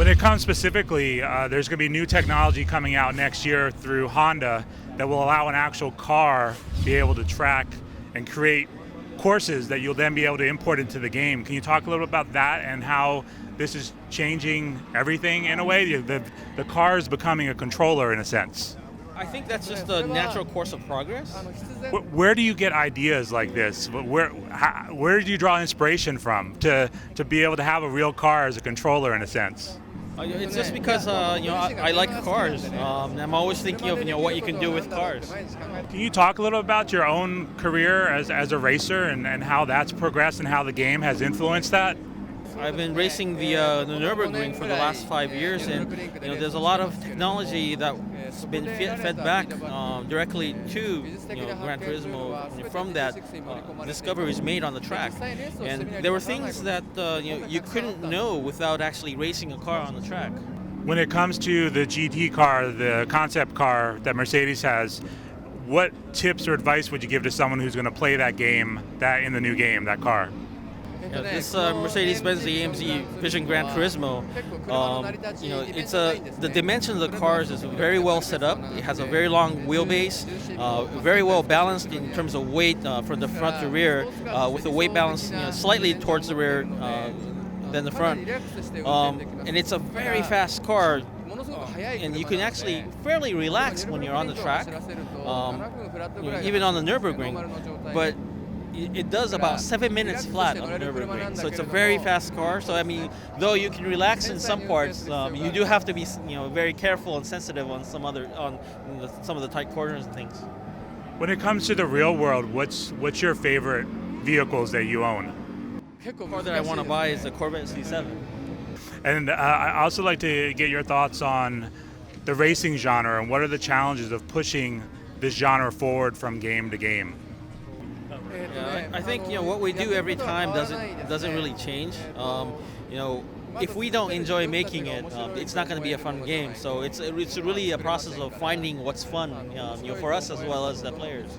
When it comes specifically, there's going to be new technology coming out next year through Honda that will allow an actual car be able to track and create courses that you'll then be able to import into the game. Can you talk a little bit about that and how this is changing everything in a way? The car is becoming a controller in a sense. I think that's just the natural course of progress. Where do you get ideas like this? Where do you draw inspiration from to be able to have a real car as a controller in a sense? It's just because I like cars. I'm always thinking of what you can do with cars. Can you talk a little about your own career as a racer and how that's progressed and how the game has influenced that? I've been racing the Nürburgring for the last 5 years, and there's a lot of technology that's been fed back directly to Gran Turismo from that discoveries made on the track. And there were things that you couldn't know without actually racing a car on the track. When it comes to the GT car, the concept car that Mercedes has, what tips or advice would you give to someone who's going to play that game, in the new game, that car? This Mercedes-Benz AMG Vision Gran Turismo, it's the dimensions of the cars is very well set up. It has a very long wheelbase, very well balanced in terms of weight from the front to rear, with the weight balance slightly towards the rear than the front. And it's a very fast car. And you can actually fairly relax when you're on the track, even on the Nürburgring. But it does about 7 minutes flat on the Nürburgring, so it's a very fast car. So I mean, though you can relax in some parts, you do have to be very careful and sensitive on some of the tight corners and things. When it comes to the real world, what's your favorite vehicles that you own? The car that I want to buy is the Corvette C7. And I also like to get your thoughts on the racing genre and what are the challenges of pushing this genre forward from game to game. Yeah, I think what we do every time doesn't really change. If we don't enjoy making it, it's not going to be a fun game. So it's really a process of finding what's fun, for us as well as the players.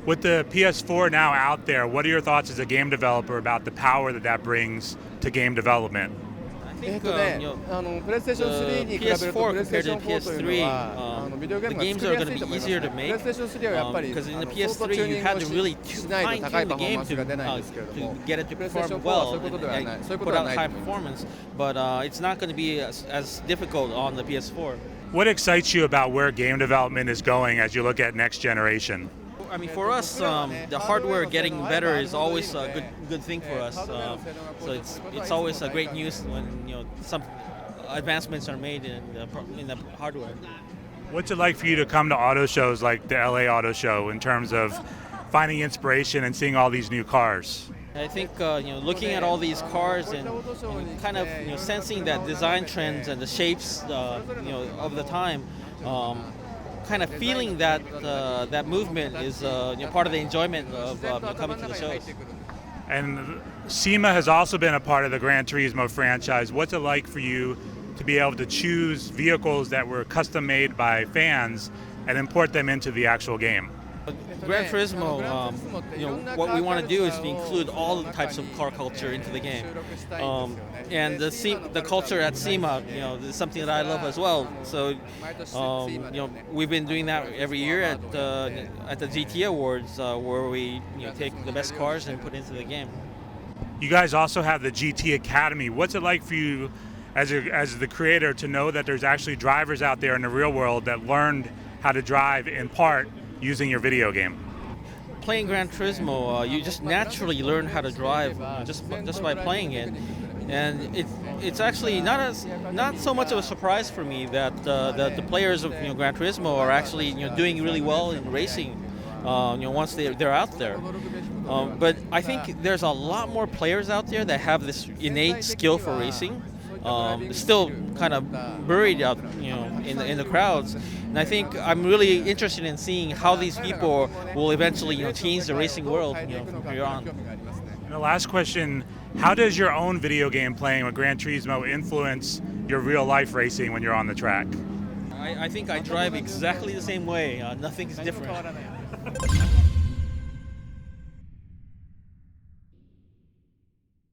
With the PS4 now out there, what are your thoughts as a game developer about the power that brings to game development? I think the PS4 compared to the PS3, the games are going to be easier to make because in the PS3 you had to really fine-tune the game to get it to perform well and put out high performance, but it's not going to be as difficult on the PS4. What excites you about where game development is going as you look at next generation? I mean, for us, the hardware getting better is always a good thing for us. So it's always a great news when some advancements are made in the hardware. What's it like for you to come to auto shows like the LA Auto Show in terms of finding inspiration and seeing all these new cars? I think looking at all these cars and kind of sensing that design trends and the shapes of the time. Kind of feeling that that movement is part of the enjoyment of coming to the shows. And SEMA has also been a part of the Gran Turismo franchise. What's it like for you to be able to choose vehicles that were custom made by fans and import them into the actual game? Gran Turismo, what we want to do is to include all the types of car culture into the game, and the culture at SEMA, is something that I love as well. So, we've been doing that every year at the GT Awards, where we take the best cars and put into the game. You guys also have the GT Academy. What's it like for you, as the creator, to know that there's actually drivers out there in the real world that learned how to drive in part using your video game? Playing Gran Turismo, you just naturally learn how to drive just by playing it, and it's actually not so much of a surprise for me that the players of Gran Turismo are actually doing really well in racing once they're out there. But I think there's a lot more players out there that have this innate skill for racing. Still kind of buried out, in the crowds. And I think I'm really interested in seeing how these people will eventually, change the racing world, from here on. And the last question: how does your own video game playing with Gran Turismo influence your real life racing when you're on the track? I think I drive exactly the same way. Nothing's different.